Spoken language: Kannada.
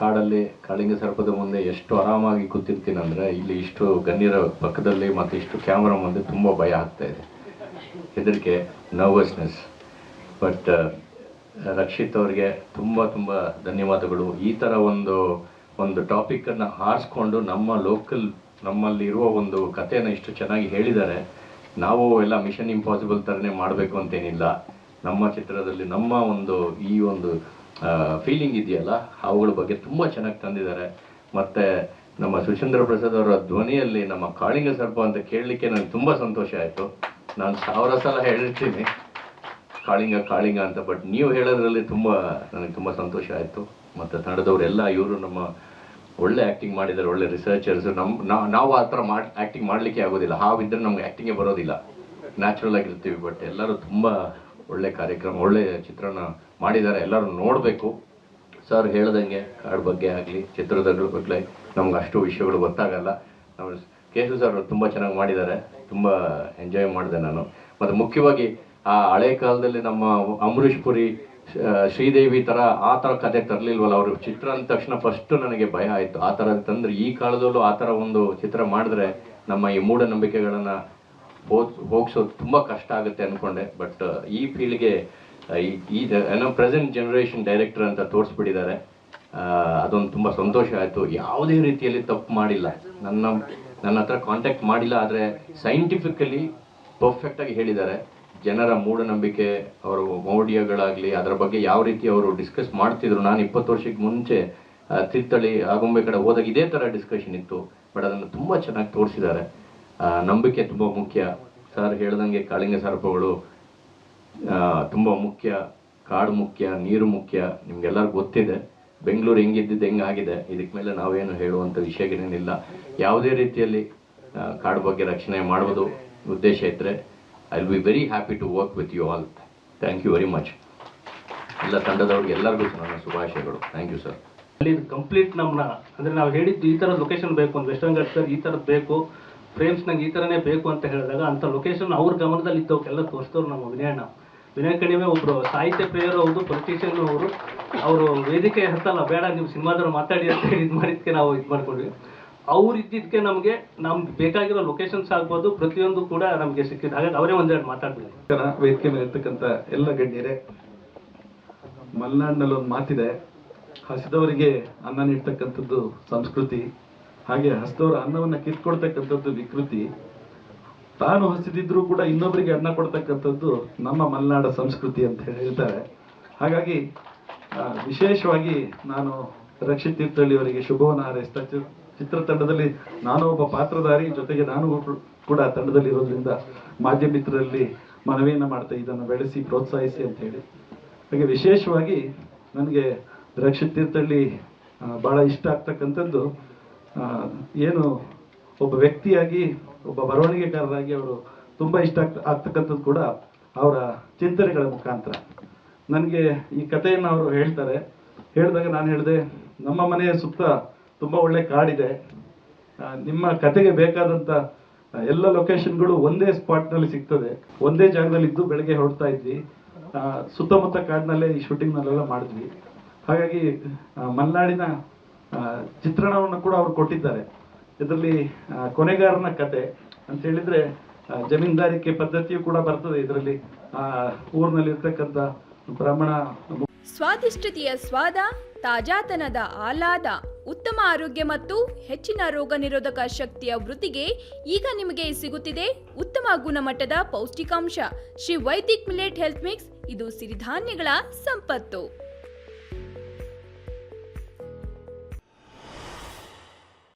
ಕಾಡಲ್ಲಿ ಕಾಳಿಂಗ ಸರ್ಪದ ಮುಂದೆ ಎಷ್ಟು ಆರಾಮಾಗಿ ಕೂತಿರ್ತೀನಂದರೆ ಇಲ್ಲಿ ಇಷ್ಟು ಗಣ್ಯರ ಪಕ್ಕದಲ್ಲಿ ಮತ್ತು ಇಷ್ಟು ಕ್ಯಾಮ್ರಾ ಮುಂದೆ ತುಂಬ ಭಯ ಆಗ್ತಾ ಇದೆ, ಹೆದರಿಕೆ, ನರ್ವಸ್ನೆಸ್. ಬಟ್ ರಕ್ಷಿತ್ ಅವರಿಗೆ ತುಂಬ ತುಂಬ ಧನ್ಯವಾದಗಳು. ಈ ಥರ ಒಂದು ಟಾಪಿಕನ್ನು ಆರಿಸ್ಕೊಂಡು ನಮ್ಮಲ್ಲಿ ಇರುವ ಒಂದು ಕಥೆಯನ್ನು ಇಷ್ಟು ಚೆನ್ನಾಗಿ ಹೇಳಿದ್ದಾರೆ. ನಾವು ಎಲ್ಲ ಮಿಷನ್ ಇಂಪಾಸಿಬಲ್ ಥರನೇ ಮಾಡಬೇಕು ಅಂತೇನಿಲ್ಲ. ನಮ್ಮ ಚಿತ್ರದಲ್ಲಿ ನಮ್ಮ ಈ ಒಂದು ಫೀಲಿಂಗ್ ಇದೆಯಲ್ಲ, ಅವುಗಳ ಬಗ್ಗೆ ತುಂಬ ಚೆನ್ನಾಗಿ ತಂದಿದ್ದಾರೆ. ಮತ್ತು ನಮ್ಮ ಸುಚೇಂದ್ರ ಪ್ರಸಾದ್ ಅವರ ಧ್ವನಿಯಲ್ಲಿ ನಮ್ಮ ಕಾಳಿಂಗ ಸರ್ಪ ಅಂತ ಕೇಳಲಿಕ್ಕೆ ನನಗೆ ತುಂಬ ಸಂತೋಷ ಆಯಿತು. ನಾನು 1000 ಸಲ ಹೇಳಿರ್ತೀನಿ ಕಾಳಿಂಗ ಅಂತ, ಬಟ್ ನೀವು ಹೇಳೋದ್ರಲ್ಲಿ ನನಗೆ ತುಂಬ ಸಂತೋಷ ಆಯಿತು. ಮತ್ತು ತಂಡದವರೆಲ್ಲ ಇವರು ನಮ್ಮ ಒಳ್ಳೆ ಆ್ಯಕ್ಟಿಂಗ್ ಮಾಡಿದ್ದಾರೆ, ಒಳ್ಳೆ ರಿಸರ್ಚರ್ಸು. ನಾವು ಆ ಥರ ಆ್ಯಕ್ಟಿಂಗ್ ಮಾಡಲಿಕ್ಕೆ ಆಗೋದಿಲ್ಲ, ಹಾವಿದ್ದರೆ ನಮ್ಗೆ ಆ್ಯಕ್ಟಿಂಗೇ ಬರೋದಿಲ್ಲ, ನ್ಯಾಚುರಲ್ ಆಗಿರ್ತೀವಿ. ಬಟ್ ಎಲ್ಲರೂ ತುಂಬ ಒಳ್ಳೆ ಕಾರ್ಯಕ್ರಮ, ಒಳ್ಳೆ ಚಿತ್ರನ ಮಾಡಿದ್ದಾರೆ, ಎಲ್ಲರೂ ನೋಡಬೇಕು. ಸರ್ ಹೇಳ್ದಂಗೆ ಕಾಡು ಬಗ್ಗೆ ಆಗಲಿ, ಚಿತ್ರಗಳ ಬಗ್ಗೆ ನಮ್ಗೆ ಅಷ್ಟು ವಿಷಯಗಳು ಗೊತ್ತಾಗಲ್ಲ. ನಮ್ಮ ಕೇಶವ ಸರ್ ತುಂಬ ಚೆನ್ನಾಗಿ ಮಾಡಿದ್ದಾರೆ, ತುಂಬ ಎಂಜಾಯ್ ಮಾಡಿದೆ ನಾನು. ಮತ್ತು ಮುಖ್ಯವಾಗಿ ಆ ಹಳೆ ಕಾಲದಲ್ಲಿ ನಮ್ಮ ಅಮರೀಶ್ ಪುರಿ, ಶ್ರೀದೇವಿ ಆ ಥರ ಕತೆ ತರಲಿಲ್ವಲ್ಲ ಅವರು. ಚಿತ್ರ ಅಂದ ತಕ್ಷಣ ಫಸ್ಟು ನನಗೆ ಭಯ ಆಯಿತು. ಆ ಥರ ತಂದರೆ ಈ ಕಾಲದಲ್ಲೂ ಆ ಥರ ಒಂದು ಚಿತ್ರ ಮಾಡಿದ್ರೆ ನಮ್ಮ ಈ ಮೂಢನಂಬಿಕೆಗಳನ್ನು ಹೋಗಿಸೋದು ತುಂಬ ಕಷ್ಟ ಆಗುತ್ತೆ ಅಂದ್ಕೊಂಡೆ. ಬಟ್ ಈ ಫೀಲ್ಡ್ಗೆ ಏನೋ ಪ್ರೆಸೆಂಟ್ ಜನರೇಷನ್ ಡೈರೆಕ್ಟರ್ ಅಂತ ತೋರಿಸ್ಬಿಟ್ಟಿದ್ದಾರೆ. ಅದೊಂದು ತುಂಬ ಸಂತೋಷ ಆಯಿತು. ಯಾವುದೇ ರೀತಿಯಲ್ಲಿ ತಪ್ಪು ಮಾಡಿಲ್ಲ, ನನ್ನ ಹತ್ರ ಕಾಂಟ್ಯಾಕ್ಟ್ ಮಾಡಿಲ್ಲ, ಆದರೆ ಸೈಂಟಿಫಿಕಲಿ ಪರ್ಫೆಕ್ಟಾಗಿ ಹೇಳಿದ್ದಾರೆ. ಜನರ ಮೂಢನಂಬಿಕೆ, ಅವರು ಮೌಢ್ಯಗಳಾಗಲಿ ಅದರ ಬಗ್ಗೆ ಯಾವ ರೀತಿ ಅವರು ಡಿಸ್ಕಸ್ ಮಾಡ್ತಿದ್ರು. ನಾನು 20 ವರ್ಷಕ್ಕೆ ಮುಂಚೆ ತೀರ್ಥಹಳ್ಳಿ ಆಗುಂಬೆ ಕಡೆ ಹೋದಾಗ ಇದೇ ಥರ ಡಿಸ್ಕಷನ್ ಇತ್ತು. ಬಟ್ ಅದನ್ನು ತುಂಬ ಚೆನ್ನಾಗಿ ತೋರಿಸಿದ್ದಾರೆ. ನಂಬಿಕೆ ತುಂಬ ಮುಖ್ಯ. ಸರ್ ಹೇಳ್ದಂಗೆ ಕಾಳಿಂಗ ಸರ್ಪಗಳು ತುಂಬ ಮುಖ್ಯ, ಕಾಡು ಮುಖ್ಯ, ನೀರು ಮುಖ್ಯ. ನಿಮ್ಗೆಲ್ಲರಿಗೂ ಗೊತ್ತಿದೆ ಬೆಂಗಳೂರು ಹೆಂಗಿದ್ದಿದ್ದು ಹೆಂಗಾಗಿದೆ. ಇದಕ್ಕೆ ಮೇಲೆ ನಾವೇನು ಹೇಳುವಂಥ ವಿಷಯಗಳೇನಿಲ್ಲ. ಯಾವುದೇ ರೀತಿಯಲ್ಲಿ ಕಾಡು ಬಗ್ಗೆ ರಕ್ಷಣೆ ಮಾಡೋದು ಉದ್ದೇಶ ಇದ್ದರೆ I will be very happy to work with you all. Thank you very much. ಎಲ್ಲ ತಂಡದವ್ರಿಗೆ ಎಲ್ಲರಿಗೂ ನನ್ನ ಶುಭಾಶಯಗಳು. Thank you sir. ಅಲ್ಲಿ ಕಂಪ್ಲೀಟ್ ಅಂದರೆ ನಾವು ಹೇಳಿದ್ದು ಈ ಥರದ ಲೊಕೇಶನ್ ಬೇಕು, ಒಂದು ವೆಸ್ಟರ್ನ್ ಘಾಟ್ ಸರ್ ಈ ಥರದ್ದು ಬೇಕು, ಫ್ರೇಮ್ಸ್ ನಂಗೆ ಈ ಥರನೇ ಬೇಕು ಅಂತ ಹೇಳಿದಾಗ ಅಂಥ ಲೊಕೇಶನ್ ಅವ್ರ ಗಮನದಲ್ಲಿ ಇದ್ದವಕ್ಕೆಲ್ಲ ತೋರಿಸ್ತವ್ರು ನಮ್ಮ ವಿನಯ ಕಣಿವೆ ಒಬ್ಬರು ಸಾಹಿತ್ಯ ಪ್ರಿಯರು, ಹೌದು, ಪೊಲಿಟಿಷಿಯನ್ ಅವರು ವೇದಿಕೆ ಹತ್ತಲ್ಲ, ಬೇಡ ನೀವು ಸಿನಿಮಾದವ್ರು ಮಾತಾಡಿ ಅಂತ ಹೇಳಿ ಇದು ಮಾಡಿದ್ದಕ್ಕೆ ನಾವು ಇದು ಮಾಡ್ಕೊಂಡ್ವಿ. ಅವ್ರು ಇದ್ದಿದ್ದಕ್ಕೆ ನಮಗೆ ಬೇಕಾಗಿರೋ ಲೊಕೇಶನ್ಸ್ ಆಗ್ಬೋದು, ಪ್ರತಿಯೊಂದು ಕೂಡ ನಮಗೆ ಸಿಕ್ಕಿದ್ದು. ಹಾಗಾಗಿ ಅವರೇ ಒಂದೆರಡು ಮಾತಾಡ್ಬೇಕು. ವೇದಿಕೆ ಮೇಲೆ ಇರ್ತಕ್ಕಂಥ ಎಲ್ಲ ಗಣ್ಯರೇ, ಮಲೆನಾಡಿನಲ್ಲಿ ಒಂದು ಮಾತಿದೆ, ಹಸಿದವರಿಗೆ ಅನ್ನ ನೀಡ್ತಕ್ಕಂಥದ್ದು ಸಂಸ್ಕೃತಿ, ಹಾಗೆ ಹಸಿದವರ ಅನ್ನವನ್ನು ಕಿತ್ಕೊಡ್ತಕ್ಕಂಥದ್ದು ವಿಕೃತಿ. ತಾನು ಹಸಿದಿದ್ರೂ ಕೂಡ ಇನ್ನೊಬ್ಬರಿಗೆ ಅನ್ನ ಕೊಡ್ತಕ್ಕಂಥದ್ದು ನಮ್ಮ ಮಲೆನಾಡ ಸಂಸ್ಕೃತಿ ಅಂತ ಹೇಳ್ತಾರೆ. ಹಾಗಾಗಿ ವಿಶೇಷವಾಗಿ ನಾನು ರಕ್ಷಿತ್ ತೀರ್ಥಹಳ್ಳಿ ಅವರಿಗೆ ಶುಭವನ್ನು ಹಾರೈಸ್ತಾ, ಚಿತ್ರತಂಡದಲ್ಲಿ ನಾನು ಒಬ್ಬ ಪಾತ್ರಧಾರಿ, ಜೊತೆಗೆ ನಾನು ಕೂಡ ತಂಡದಲ್ಲಿ ಇರೋದ್ರಿಂದ ಮಾಧ್ಯಮ ಮಿತ್ರರಲ್ಲಿ ಮನವಿಯನ್ನು ಮಾಡ್ತಾ ಇದನ್ನು ಬೆಳೆಸಿ ಪ್ರೋತ್ಸಾಹಿಸಿ ಅಂತ ಹೇಳಿ. ಹಾಗೆ ವಿಶೇಷವಾಗಿ ನನಗೆ ರಕ್ಷಿತ್ ತೀರ್ಥಹಳ್ಳಿ ಭಾಳ ಇಷ್ಟ ಆಗ್ತಕ್ಕಂಥದ್ದು, ಏನು ಒಬ್ಬ ವ್ಯಕ್ತಿಯಾಗಿ, ಒಬ್ಬ ಬರವಣಿಗೆಕಾರರಾಗಿ ಅವರು ತುಂಬ ಇಷ್ಟ ಆಗ್ತಕ್ಕಂಥದ್ದು ಕೂಡ ಅವರ ಚಿಂತನೆಗಳ ಮುಖಾಂತರ. ನನಗೆ ಈ ಕಥೆಯನ್ನು ಅವರು ಹೇಳಿದಾಗ ನಾನು ಹೇಳಿದೆ, ನಮ್ಮ ಮನೆಯ ಸುತ್ತ ತುಂಬ ಒಳ್ಳೆ ಕಾಡಿದೆ, ನಿಮ್ಮ ಕತೆಗೆ ಬೇಕಾದಂಥ ಎಲ್ಲ ಲೊಕೇಶನ್ಗಳು ಒಂದೇ ಸ್ಪಾಟ್ನಲ್ಲಿ ಸಿಗ್ತದೆ, ಒಂದೇ ಜಾಗದಲ್ಲಿ ಇದ್ದು ಬೆಳಗ್ಗೆ ಹೊರಡ್ತಾ ಇದ್ವಿ, ಸುತ್ತಮುತ್ತ ಕಾಡಿನಲ್ಲೇ ಈ ಶೂಟಿಂಗ್ನಲ್ಲೆಲ್ಲ ಮಾಡಿದ್ವಿ. ಹಾಗಾಗಿ ಮಲೆನಾಡಿನ ಚಿತ್ರಣವನ್ನು ಕೂಡ ಅವರು ಕೊಟ್ಟಿದ್ದಾರೆ. ಇದರಲ್ಲಿ ಕೊನೆಗಾರನ ಕತೆ ಅಂತ ಹೇಳಿದ್ರೆ ಜಮೀನ್ದಾರಿಕೆ ಪದ್ಧತಿಯು ಕೂಡ ಬರ್ತದೆ ಇದರಲ್ಲಿ. ಊರಿನಲ್ಲಿ ಇರ್ತಕ್ಕಂಥ ಬ್ರಾಹ್ಮಣ ಸ್ವಾದಿಷ್ಟತೆಯ ಸ್ವಾದ, ತಾಜಾತನದ ಆಹ್ಲಾದ, ಉತ್ತಮ ಆರೋಗ್ಯ ಮತ್ತು ಹೆಚ್ಚಿನ ರೋಗ ನಿರೋಧಕ ಶಕ್ತಿಯ ವೃದ್ಧಿಗೆ ಈಗ ನಿಮಗೆ ಸಿಗುತ್ತಿದೆ ಉತ್ತಮ ಗುಣಮಟ್ಟದ ಪೌಷ್ಟಿಕಾಂಶ. Shri Vaidik millet health mix, ಇದು ಸಿರಿಧಾನ್ಯಗಳ ಸಂಪತ್ತು.